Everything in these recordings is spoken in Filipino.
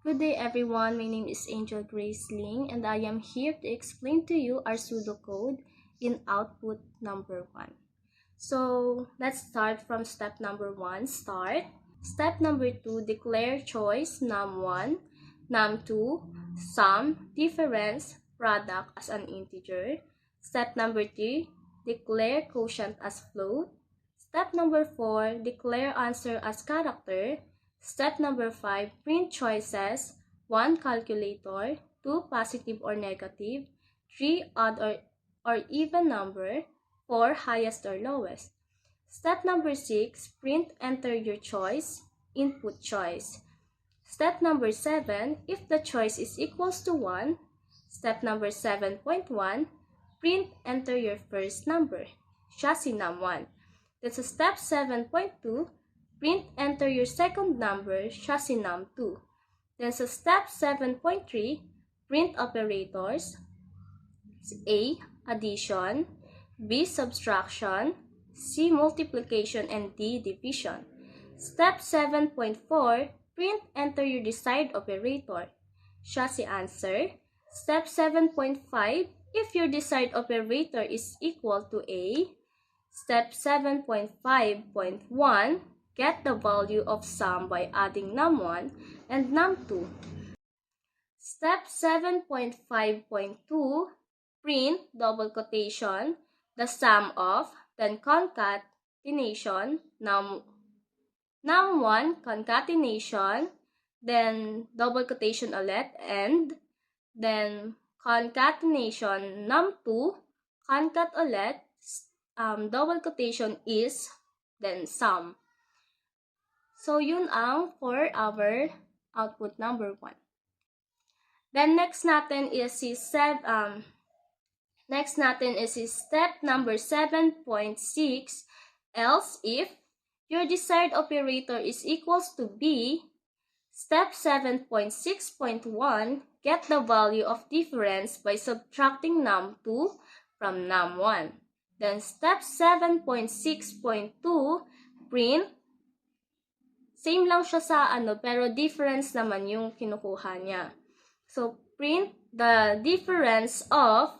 Good day everyone, my name is Angel Grace Ling and I am here to explain to you our pseudocode in output number 1. So let's start from step number 1, start. Step number 2, declare choice num1, num2, sum, difference, product as an integer. Step number 3, declare quotient as float. Step number 4, declare answer as character. Step number 5, print choices, 1 calculator, 2 positive or negative, 3 odd or even number, 4 highest or lowest. Step number 6, print enter your choice, input choice. Step number 7, if the choice is equals to 1. Step number 7.1, print enter your first number, chassis num1. That's a step 7.2, print enter your second number, chassis num2. Then sa step 7.3, print operators, A, addition, B, subtraction, C, multiplication, and D, division. Step 7.4, print enter your desired operator, chassis answer. Step 7.5, if your desired operator is equal to A. Step 7.5.1, get the value of sum by adding num1 and num2. Step 7.5.2, print double quotation, the sum of, then concatenation, num1 concatenation, then double quotation ulit, and then concatenation num2, concat ulit, double quotation is, then sum. So, yun ang for our output number 1. Then, next natin is si step number 7.6, else if your desired operator is equals to B. Step 7.6.1, get the value of difference by subtracting num2 from num1. Then, step 7.6.2, print. Same lang siya sa pero difference naman yung kinukuha niya. So, print the difference of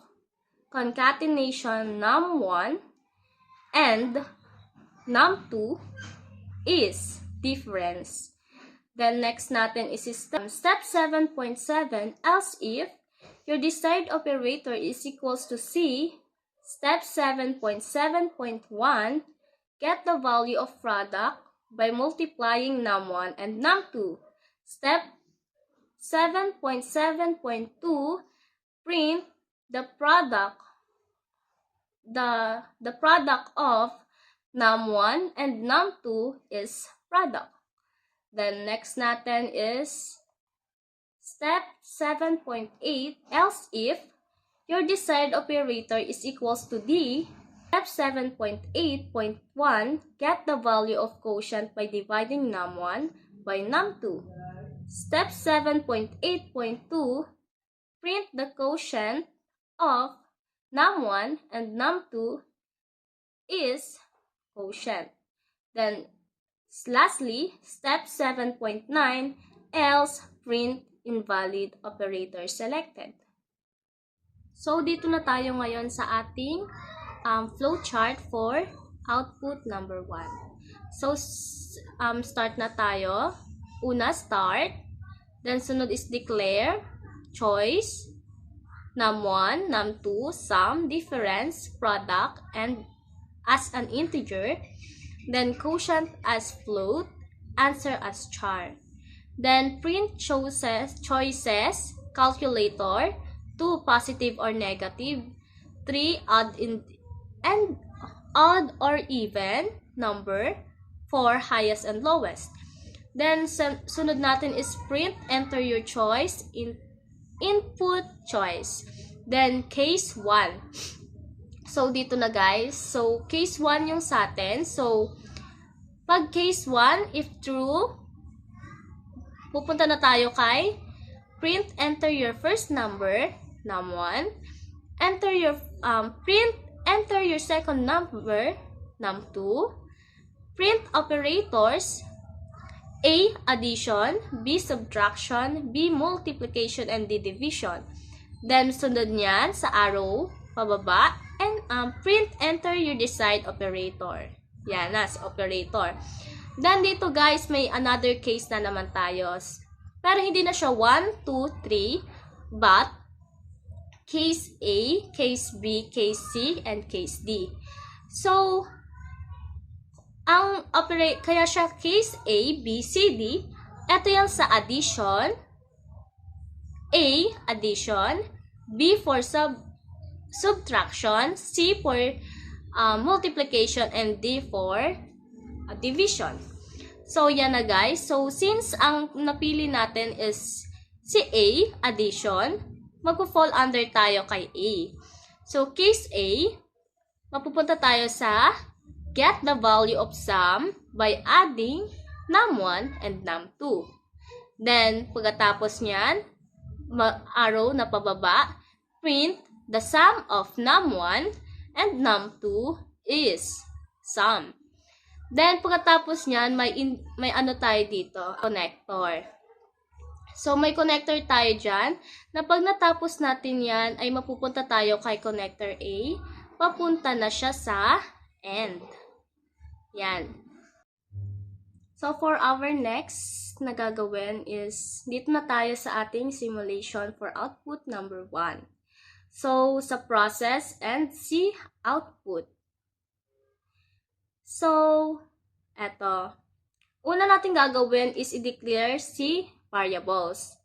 concatenation num1 and num2 is difference. Then, next natin is step 7.7, else if your desired operator is equals to C. Step 7.7.1, get the value of product by multiplying num1 and num2. Step 7.7.2, print the product of num1 and num2 is product. Then next natin is step 7.8, else if your desired operator is equals to D. Step 7.8.1, get the value of quotient by dividing num1 by num2. Step 7.8.2, print the quotient of num1 and num2 is quotient. Then, lastly, step 7.9, else print invalid operator selected. So, dito na tayo ngayon sa ating flowchart for output number 1. So, start na tayo. Una, start. Then, sunod is declare, choice, num1, num2, sum, difference, product, and as an integer. Then, quotient as float, answer as char. Then, print choices, calculator, 2 positive or negative, 3 odd or even number, 4 highest and lowest. Then sunod natin is print enter your choice in input choice. Then case 1. So dito na guys. So case 1 yung sa atin. So pag case 1 if true, pupunta na tayo kay print enter your first number, num1. Enter your print enter your second number, num2. Print operators, A. Addition, B. Subtraction, B. Multiplication, and D. Division. Then, sunod niyan sa arrow, pababa, and print, enter your desired operator. Yan na, si operator. Then, dito guys, may another case na naman tayo. Pero hindi na siya 1, 2, 3, but case A, case B, case C, and case D. So, kaya siya case A, B, C, D. Ito yan sa addition. A, addition. B for subtraction. C for multiplication. And D for division. So, yan na guys. So, since ang napili natin is si A, addition, magpo-fall under tayo kay A. So, case A, mapupunta tayo sa get the value of sum by adding num1 and num2. Then, pagkatapos niyan, arrow na pababa, print the sum of num1 and num2 is sum. Then, pagkatapos niyan, may ano tayo dito, connector. So, may connector tayo dyan, na pag natapos natin yan, ay mapupunta tayo kay connector A, papunta na siya sa end. Yan. So, for our next na gagawin is, dito na tayo sa ating simulation for output number 1. So, sa process and see output. So, eto. Una natin gagawin is i-declare si variables.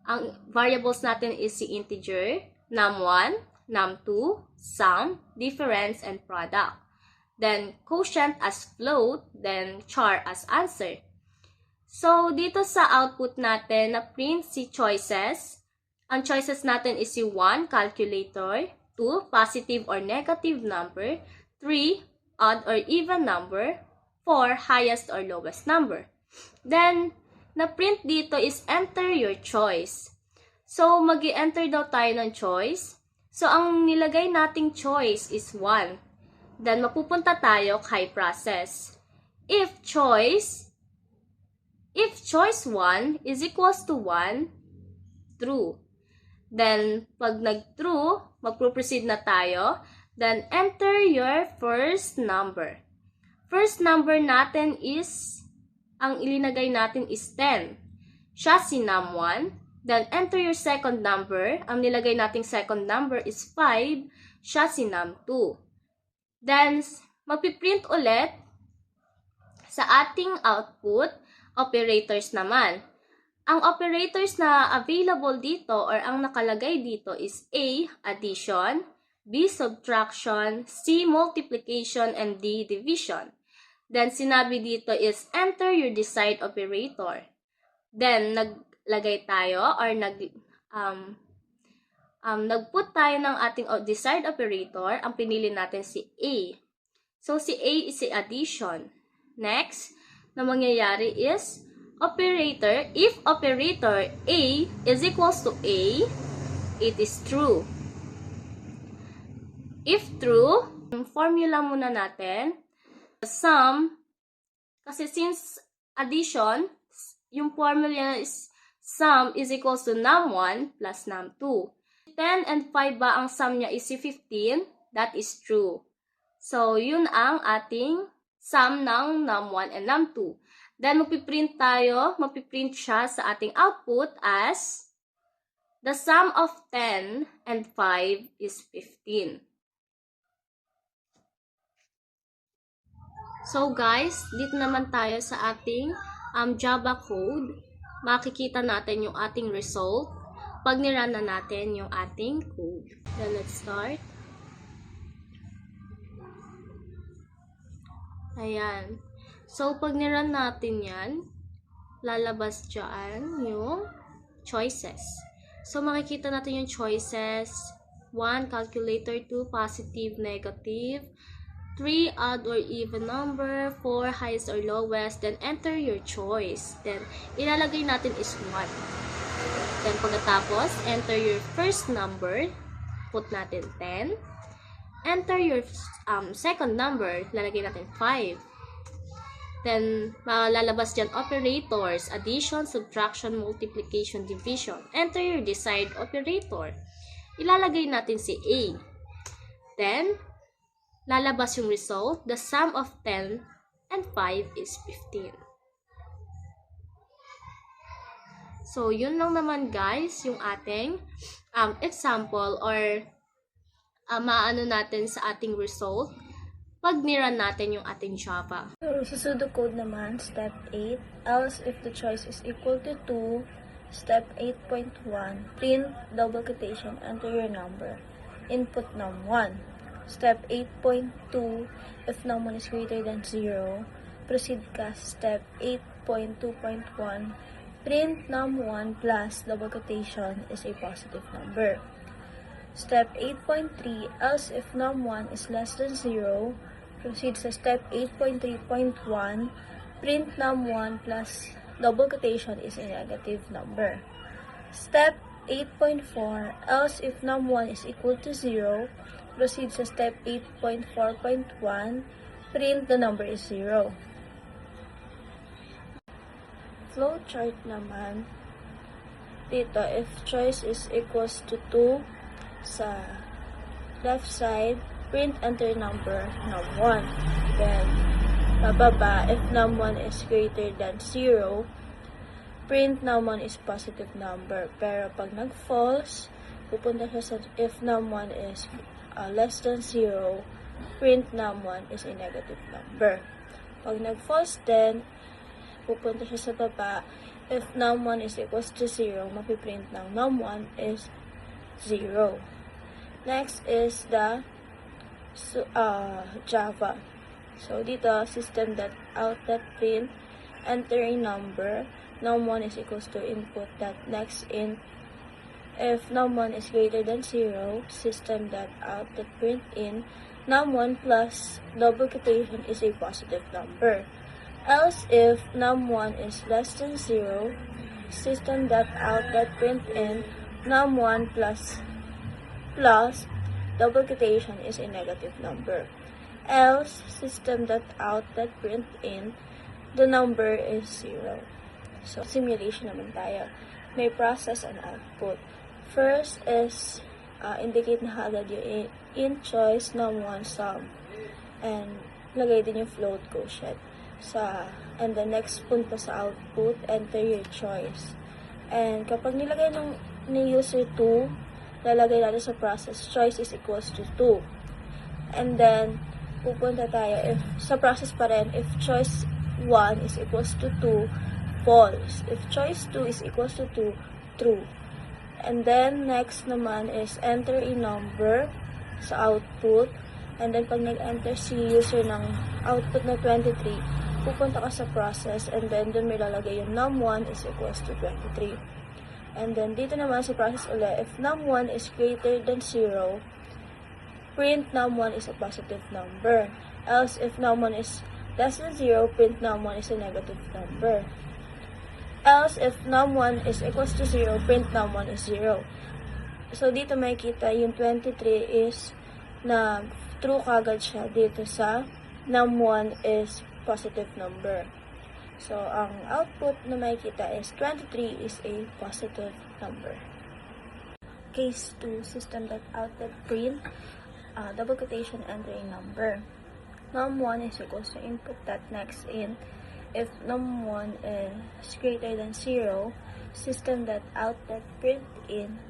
Ang variables natin is si integer, num1, num2, sum, difference, and product. Then, quotient as float, then char as answer. So, dito sa output natin, na-print si choices. Ang choices natin is si 1, calculator, 2, positive or negative number, 3, odd or even number, 4, highest or lowest number. Then, na-print dito is enter your choice. So, mag-i-enter daw tayo ng choice. So, ang nilagay nating choice is 1. Then, mapupunta tayo kay process. If choice 1 is equals to 1, true. Then, pag nag-true, magpo-proceed na tayo. Then, enter your first number. First number natin is, ang ilinagay natin is 10. Siya si num1. Then, enter your second number. Ang nilagay nating second number is 5. Siya si num2. Then, magpiprint ulit sa ating output operators naman. Ang operators na available dito or ang nakalagay dito is A, addition, B, subtraction, C, multiplication, and D, division. Then, sinabi dito is enter your desired operator. Then, naglagay tayo or nagput tayo ng ating desired operator. Ang pinili natin si A. So, si A is si addition. Next, na mangyayari is operator. If operator A is equals to A, it is true. If true, formula muna natin. Sum, kasi since addition, yung formula is sum is equals to num1 plus num2. 10 and 5 ba ang sum niya is 15? That is true. So, yun ang ating sum ng num1 and num2. Then, magpiprint siya sa ating output as the sum of 10 and 5 is 15. So guys, dito naman tayo sa ating Java code. Makikita natin yung ating result pag nirun na natin yung ating code. Then let's start. Ayan. So pag nirun natin yan, lalabas dyan yung choices. So makikita natin yung choices. 1, calculator, 2, positive, negative, 3, odd or even number, 4, highest or lowest, then enter your choice. Then, ilalagay natin is 1. Then, pagkatapos, enter your first number, put natin 10. Enter your second number, lalagay natin 5. Then, malalabas dyan operators, addition, subtraction, multiplication, division. Enter your desired operator. Ilalagay natin si A. Then, lalabas yung result. The sum of 10 and 5 is 15. So, yun lang naman guys, yung ating example or maano natin sa ating result pag niran natin yung ating Java. So, sa pseudocode naman, step 8, else if the choice is equal to 2, step 8.1, print double quotation, enter your number, input num1. Step 8.2, if num1 is greater than 0, proceed ka step 8.2.1, print num1 plus double quotation is a positive number. Step 8.3, else if num1 is less than 0, proceed sa step 8.3.1, print num1 plus double quotation is a negative number. Step 8.4, else if num1 is equal to 0, proceed sa step 8.4.1, print the number is 0. Flowchart naman, dito if choice is equals to 2, sa left side, print enter number num1. Then, pababa, if num1 is greater than 0, print num1 is positive number. Pero pag nag-false, pupunta siya sa if num1 is less than 0, print num1 is a negative number. Pag nag-false din, pupunta siya sa baba, if num1 is equals to 0, mapiprint ng num1 is 0. Next is the Java. So, dito, system.out.print, enter a number, num1 is equals to input that next int. If num1 is greater than 0, system.out.print in, num1 plus double quotation is a positive number. Else, if num1 is less than 0, system.out.print in, num1 plus double quotation is a negative number. Else, system.out.print in, the number is 0. So, simulation naman tayo. May process and output. First is, indicate na agad yung int choice num1 sum. And, lagay din yung float quotient. And the next punta sa output, enter your choice. And, kapag nilagay ni user 2, lalagay natin sa process, choice is equals to 2. And then, pupunta tayo, if sa process pa rin, if choice 1 is equals to 2, false. If choice 2 is equals to 2, true. And then, next naman is enter a number sa output. And then, pag nag-enter si user ng output na 23, pupunta ka sa process, and then, dun may lalagay yung num1 is equals to 23. And then, dito naman sa process ulit, if num1 is greater than 0, print num1 is a positive number. Else, if num1 is less than 0, print num1 is a negative number. Else, if num1 is equals to 0, print num1 is 0. So, dito makikita yung 23 is na true kagad siya dito sa num1 is positive number. So, ang output na makikita is 23 is a positive number. Case 2, system.out.print, double quotation, enter a number. Num1 is equals to input that next int. If num1 is greater than 0, system.out.print in,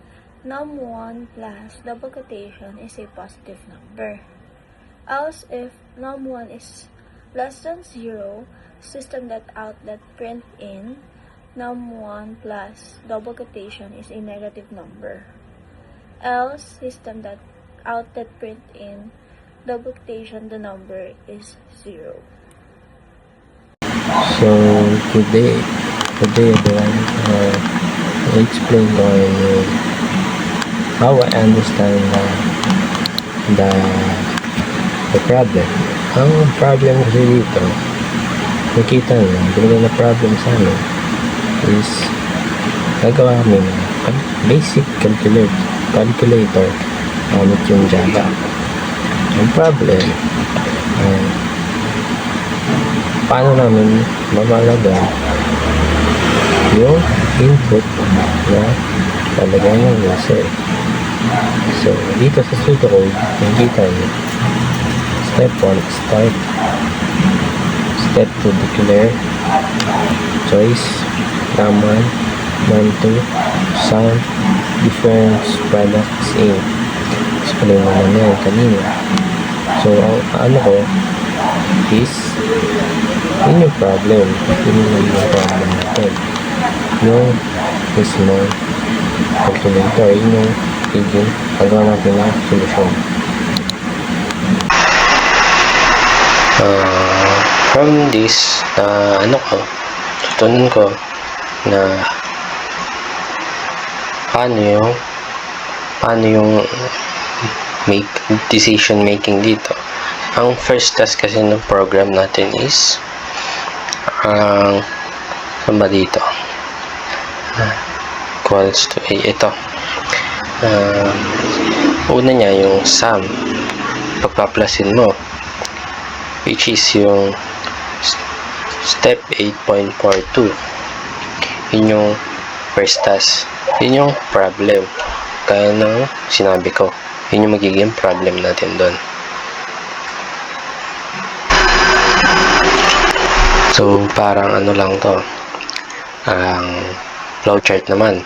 num1 plus double quotation is a positive number. Else, if num1 is less than 0, system.out.print in, num1 plus double quotation is a negative number. Else, system.out.print in, double quotation, the number is 0. So today everyone, I explain how I understand the problem. Ang problem kasi dito, nakita nyo, binigay na problem sa amin is gagawa kami basic calculator gamit yung Java. Ang problem, paano namin mamalaga yung input na lalagay ng user. So, dito sa pseudocode, nakikita nyo, step 1, start. Step 2, declare choice, num1, num2, sum, difference, products, in. Explain mo na yan kanina. So, ano ko is, yun yung problem. Yun yung problem natin. Yung mismo calculator, yun yung higing pagawa natin ng solusyon. From this, tutunan ko na paano yung decision making dito. Ang first task kasi ng program natin is saan ba dito? Equals to A. Ito. Una niya yung sum. Pagpaplasin mo, which is yung step 8.42. Yun yung first task. Yun yung problem. Kaya ng sinabi ko. Yun yung magiging problem natin doon. So, parang ano lang to. Ang flowchart naman.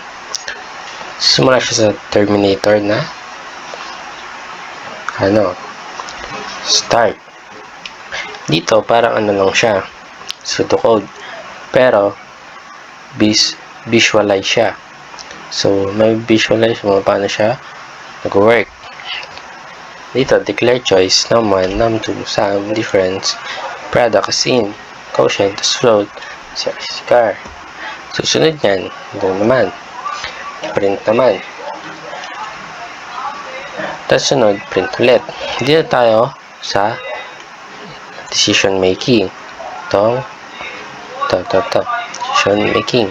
Simula siya sa terminator na start. Dito, parang ano lang siya. Pseudocode. Pero, visualize siya. So, may visualize mo paano siya nag-work. Dito, declare choice, num1, num2, sum, difference, product is in, quotient is float, series car. Susunod yan, doon naman. Print naman. Tapos sunod, print ulit. Dito tayo sa decision making. Decision making.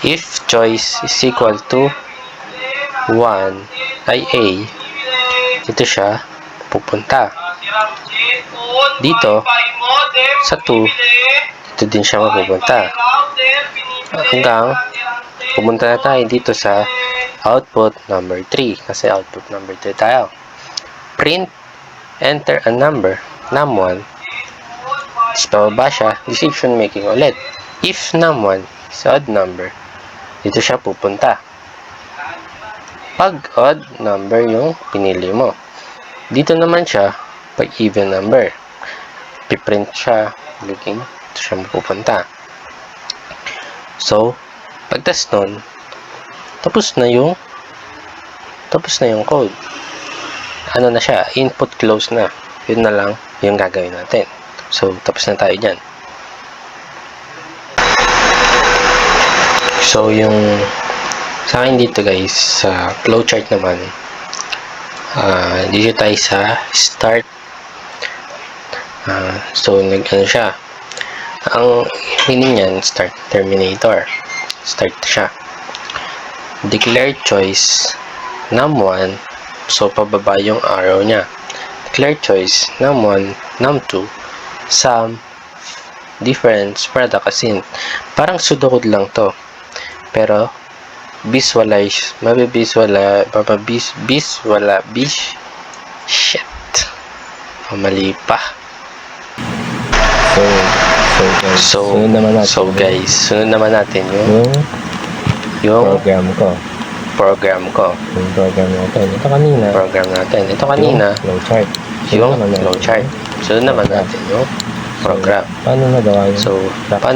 If choice is equal to 1 ay A, dito siya pupunta. Dito, sa 2, dito din siya mapupunta. Hanggang, pumunta na tayo dito sa output number 3. Kasi output number 3 tayo. Print, enter a number, num1. Tapos pababa siya, decision making ulit. If num1 is odd number, dito siya pupunta. Pag odd number yung pinili mo, dito naman siya pag even number. Piprint siya, looking, dito siya mapupunta. So, pagtas nun, tapos na yung code. Ano na siya, input close na. Yun na lang yung gagawin natin. So, tapos na tayo dyan. So, yung sa akin dito guys, sa flowchart naman, dito tayo sa start. So, nag-ano siya. Ang meaning niyan, start terminator. Start siya. Declare choice, num1. So, pababa yung arrow niya. Declare choice, num1, num2, sum, difference, product, as in. Parang pseudocode lang to. Pero, visualize, mali pa. So guys, sunod naman natin yung program ko. Yung program natin. Ito kanina. Flowchart. Yung flowchart. Sunod naman natin yung program. Paano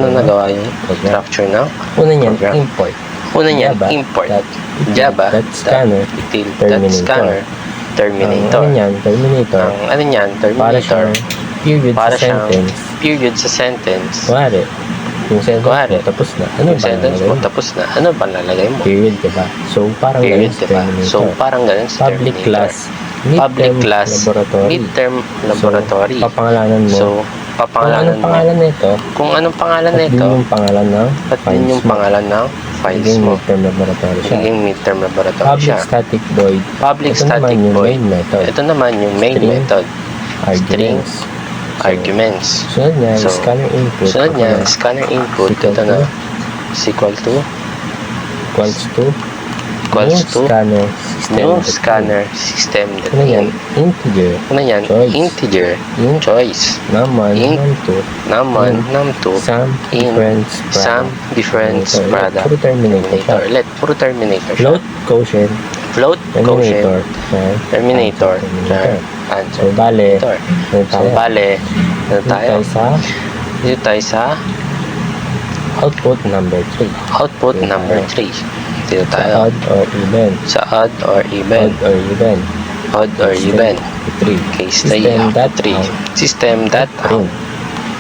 nagawa yung structure ng una niyan, program? import. Una niyan, import. Java, scanner, scanner, terminator. Terminator. Ano niyan, terminator. Para siyang period sa sentence. Kunwari, yung sentence mo tapos na. Ano ba lalagay mo? Period, diba? So, parang period, diba? So, parang ganun sa public terminator. class, midterm laboratory. So, papangalanan mo. So, papangalanan mo. Kung anong pangalan nito. At din yung pangalan ng files mo. Magiging midterm laboratory siya. Public static void. Ito naman yung main method. Strings. arguments. Sunod niya, So, scanner input. sunod niya, Ito na, scanner input. equal Ito na. to, Is equal to. equals to, Equals new to. scanner system. New dot scanner system. Ano yan? Integer. Ano yan? Choice. Integer. Int. Choice. Num1, Int. num2, Num1, Int. num2. some Int. difference Some difference product. Puro terminator siya. Let. Puro terminator siya. Float quotient. Float Terminator. quotient. Terminator. Yan. Answer. So, bale, Terminator. ano So, tayo? bale. Ano Dito tayo? tayo sa Dito tayo sa output number 3. output Dito number tayo. 3. Dito Sa tayo. odd or even. Sa odd or even. Odd or even. Odd or even. 3. Case System 3 that 3. out. System that out. Print.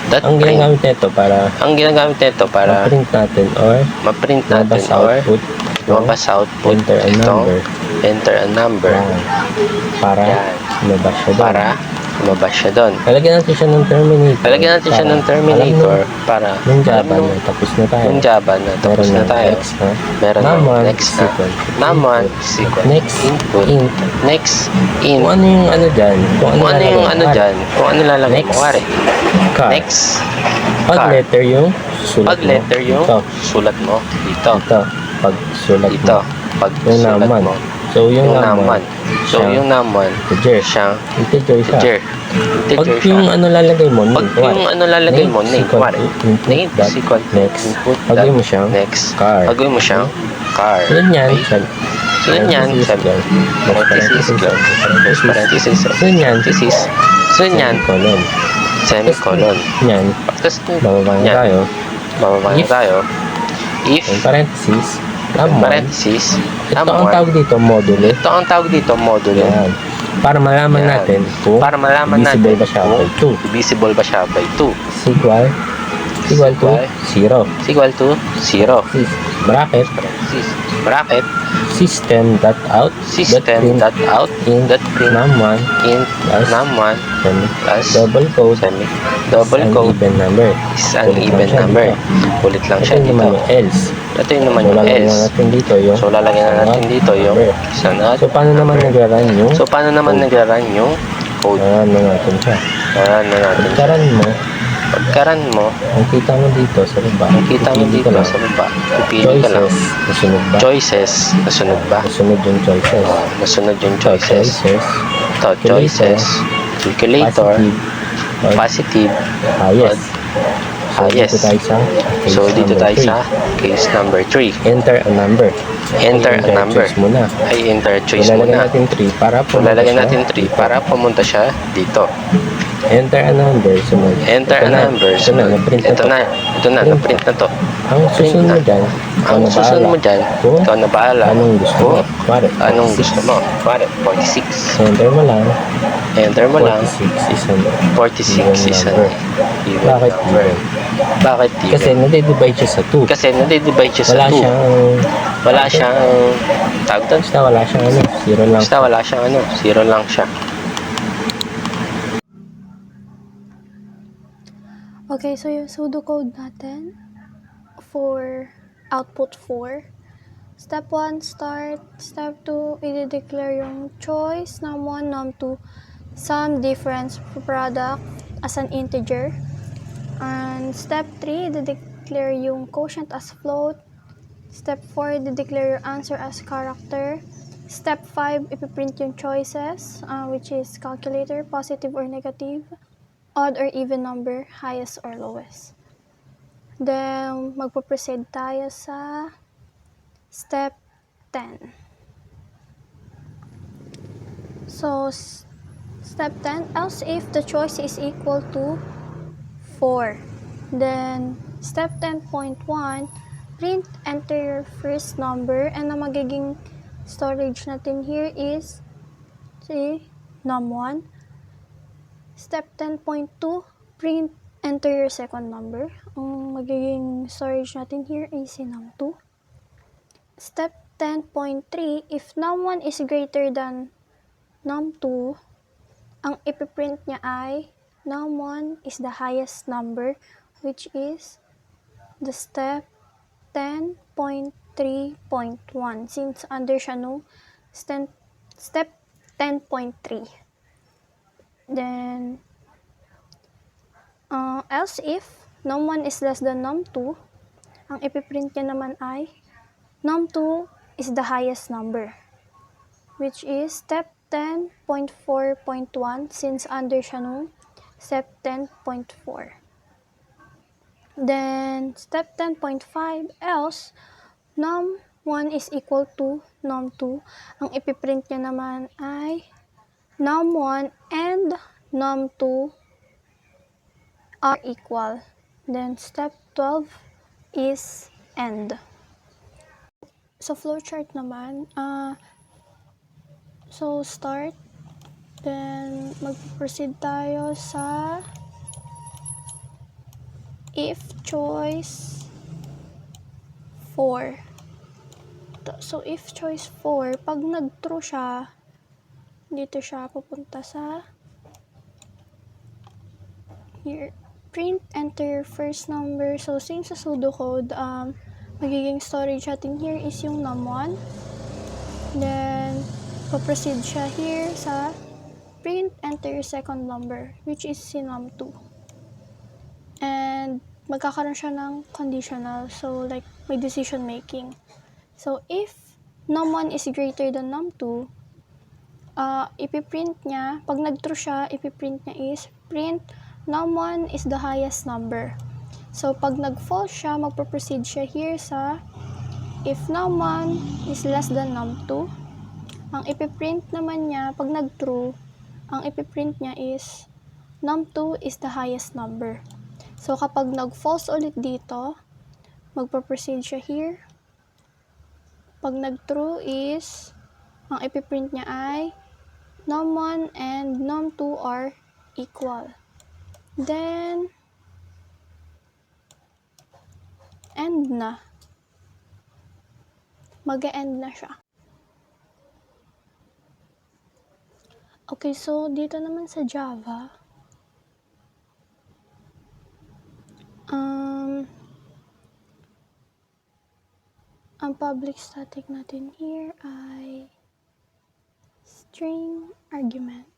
That Ang print. ginagamit nito para Ang ginagamit nito para ma-print natin or ma-print natin mabas or output lumabas sa output enter a itong number. enter a number. Yan. Para Yan. lumabas siya doon. Para lumabas siya doon. Lalagyan natin siya ng terminator. Lalagyan natin siya ng Para terminator alam para nung Java alam na tapos na tayo. nung Java na tapos Meron na ng tayo. X na. Meron ng Num1 next na. equal to Num1 input. is equal Next input. int. Next in. Kung ano yung ano dyan. Kung ano lalagay yung mo. ano dyan. Kung ano lalagay mo. Next. Kuwari. Car. Next. Pag car. letter yung sulat Pag letter yung Ito. sulat mo. Dito. Ito. Pag sulat Dito. mo. Pag Yung sulat naman. mo. So, yung Yung naman. naman. So, yung naman. Integer. Siyang Integer siya. integer. Pag Integer yung siya. ano lalagay mo, Pag name, yung ano lalagay mo, name. equal Kuwari. to input Name dot is equal to next. input Pagawin dot mo siyang next. car. Pagawin mo siyang car. Sunod niyan, Okay? Sunod niyan, sabi. Parenthesis, close. Close parenthesis. Sunod niyan, Parenthesis. Sunod niyan, semicolon. semicolon. Yan, Tapos, bababa na yan. tayo. Bababa na If. tayo. If, Yung parenthesis, num1. parenthesis, Ito ang num1. tawag dito, modulo. Ito ang tawag dito, modulo. Yan. Para malaman Yan. natin kung Para malaman divisible natin ba siya by 2. divisible ba siya by 2. Equal to 0. Is equal to 0. Bracket, Parenthesis. Bracket. system.out System.out. int Print. num1 Int. plus Num1. Plus. double quote Semi. Double is an quote. even number. Is an Ulit lang even siya number. dito. Ulit lang Ito siya yung dito. naman yung else. Ito yung naman So, yung lalagyan na else. natin dito yung So, lalagyan na natin dito yung number. isang So, paano naman nagra-run yung So, paano naman nagra-run yung code? na natin siya. Run na natin. Pagkaran mo, Pagka-run mo, ang kita mo dito sa baba. ang kita mo pipili dito ka lang. sa baba. Pipili ka lang. Choices, nasunod ba? Choices. Nasunod ba? Nasunod yung choices. Nasunod yung choices. Ito, choices. Calculator. Positive, Positive. highest. Highest. Dito tayo sa case So, dito number tayo 3. sa case number 3. Enter a number. Enter a number. Choice muna. Ay, enter So, choice lalagyan muna. natin 3 para So, pumunta lalagyan siya natin 3 dito. para pumunta siya dito. Enter a number. Sunod. Enter Ito a na. number. Ito na. Na-print na Ito to. na. Ito na. Print. Na-print na to. Ang susunod mo dyan, Ang susunod mo dyan, kung ikaw na bahala. anong gusto mo. Kung Pare, anong 46. gusto mo. Pare, 46. Enter mo lang. Enter mo lang. 46 is an 46 is an number. even Bakit number. even? Bakit even? Kasi nade-divide siya sa 2. Kasi nade-divide siya sa Wala 2. siyang Wala siyang tawag doon. basta wala siyang ano, 0 lang. Basta wala siyang 0 lang siya. Okay, so yung pseudocode natin for output 4. Step 1, start. Step 2, i-declare yung choice. Num1, num2, sum difference product as an integer. And step 3, i-declare yung quotient as float. Step 4, i-declare your answer as character. Step 5, ipiprint yung choices, which is calculator, positive or negative, odd or even number, highest or lowest. Then, magpo-proceed tayo sa step 10. So, step 10, else if the choice is equal to 4. Then, step 10.1, print, enter your first number, and ang magiging storage natin here is si num1. Step 10.2, print, enter your second number. Ang magiging storage natin here is si num2. Step 10.3, if num1 is greater than num2, ang ipiprint niya ay num1 is the highest number, which is the step 10.3.1, since under siya no step 10.3. Then, Else if num1 is less than num2, ang ipiprint niya naman ay num2 is the highest number, which is step 10.4.1 since under siya nung step 10.4. Then, step 10.5, else num1 is equal to num2. Ang ipiprint niya naman ay num1 and num2 are equal. Then, step 12 is end. Sa flowchart naman, so start, then mag-proceed tayo sa if choice 4. So, if choice 4, pag nag-true siya, dito siya pupunta sa here. Print, enter your first number. So, same sa pseudocode, magiging storage natin here is yung num1. Then, paproceed siya here sa print, enter your second number, which is si num2. And, magkakaroon siya ng conditional. So, like, may decision making. So, if num1 is greater than num2, ipiprint niya, pag nag-true siya, ipiprint niya is print num1 is the highest number. So, pag nag-false siya, magpo-proceed siya here sa if num1 is less than num2. Ang ipiprint naman niya, pag nag-true, ang ipiprint niya is num2 is the highest number. So, kapag nag-false ulit dito, magpo-proceed siya here. Pag nag-true is, ang ipiprint niya ay num1 and num2 are equal. Then, end na. Mag-end na siya. Okay, so dito naman sa Java, ang public static natin here ay string argument.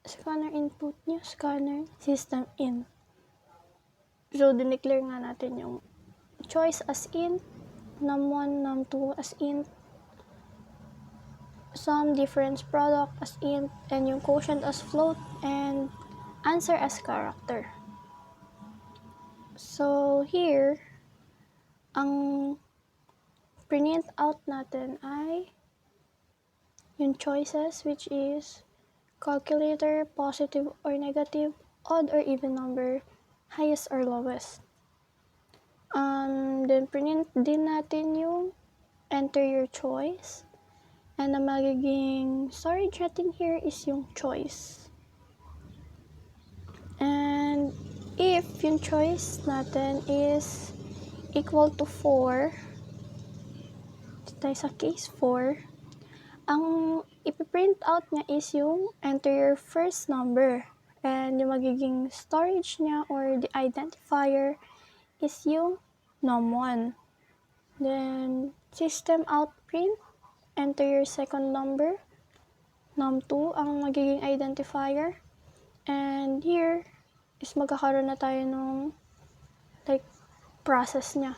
Scanner input nyo, scanner system in. So, dineclare nga natin yung choice as int, num1, num2 as int, sum, difference, product as int, and yung quotient as float, and answer as character. So, here, ang print out natin ay yung choices, which is calculator, positive or negative, odd or even number, highest or lowest. Then, print din natin yung enter your choice. And ang magiging storage natin here is yung choice. And if yung choice natin is equal to 4, tayo sa case 4, ang ipiprint out niya is yung enter your first number. And yung magiging storage niya or the identifier is yung num1. Then, system out print, enter your second number, num2 ang magiging identifier. And here is magkakaroon na tayo ng like process niya.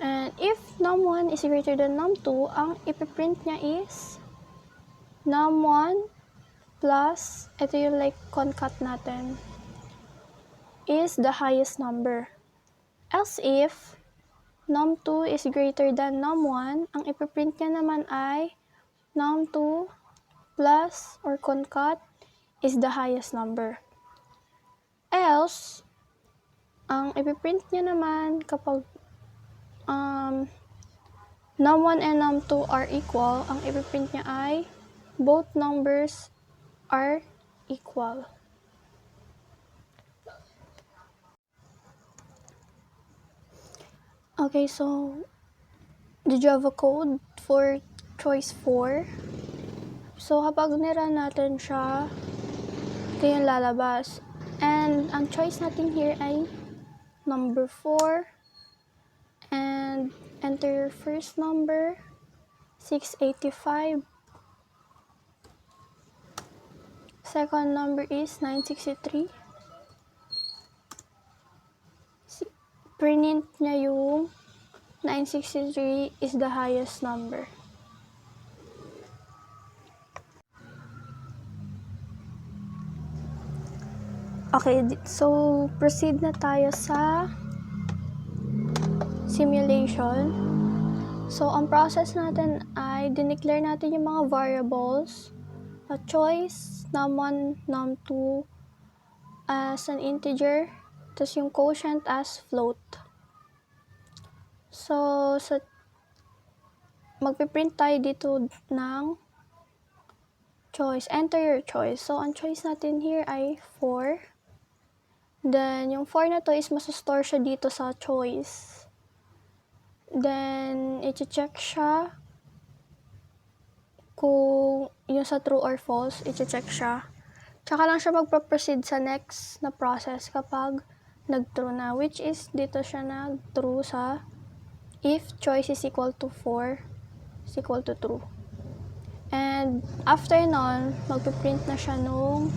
And if num1 is greater than num2, ang ipiprint niya is num1 plus, ito yung like concat natin, is the highest number. Else if num2 is greater than num1, ang ipiprint niya naman ay num2 plus or concat is the highest number. Else, ang ipiprint niya naman kapag num1 and num2 are equal, ang ipiprint niya ay both numbers are equal. Okay, so the Java code for choice 4. So, kapag nirun natin siya, ito yung lalabas. And ang choice natin here ay number 4. And enter your first number, 685. Second number is 963. print niya yung 963 is the highest number. Okay, so proceed na tayo sa simulation. So, ang process natin ay dineclare natin yung mga variables, a choice, num1, num2 as an integer, tapos yung quotient as float. So, magpiprint tayo dito ng choice. Enter your choice. So, ang choice natin here ay 4. Then, yung 4 na to is masastore siya dito sa choice. Then, i-check siya kung yung sa true or false, i-check siya. Tsaka lang siya magpa-proceed sa next na process kapag nag-true na, which is dito siya nag-true sa if choice is equal to 4 is equal to true. And after nun, magpiprint na siya nung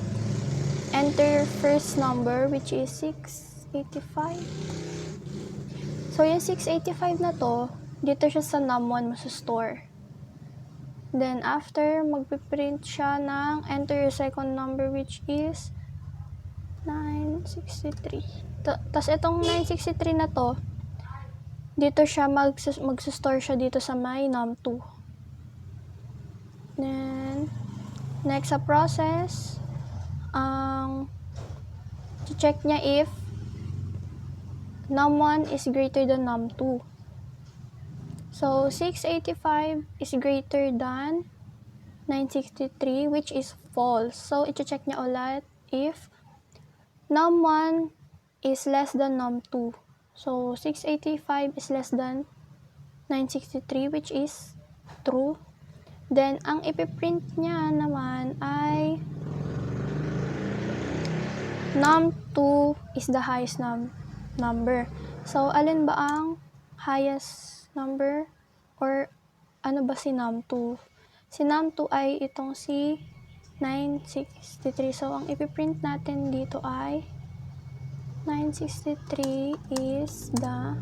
enter first number, which is 685. So, yung 685 na to, dito siya sa num1 masastore. Then, after, magpiprint siya ng enter your second number, which is 963. Tapos, itong 963 na to, dito siya magsastore siya dito sa my num2. Then, next sa process, check niya if num1 is greater than num2. So, 685 is greater than 963, which is false. So, i-check niya ulit if num1 is less than num2. So, 685 is less than 963, which is true. Then, ang ipiprint niya naman ay num2 is the highest number. So, alin ba ang highest number? Or, ano ba si num2? Si num2 ay itong si 963. So, ang ipiprint natin dito ay 963 is the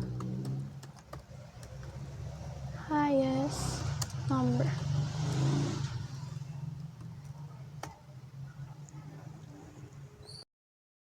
highest number.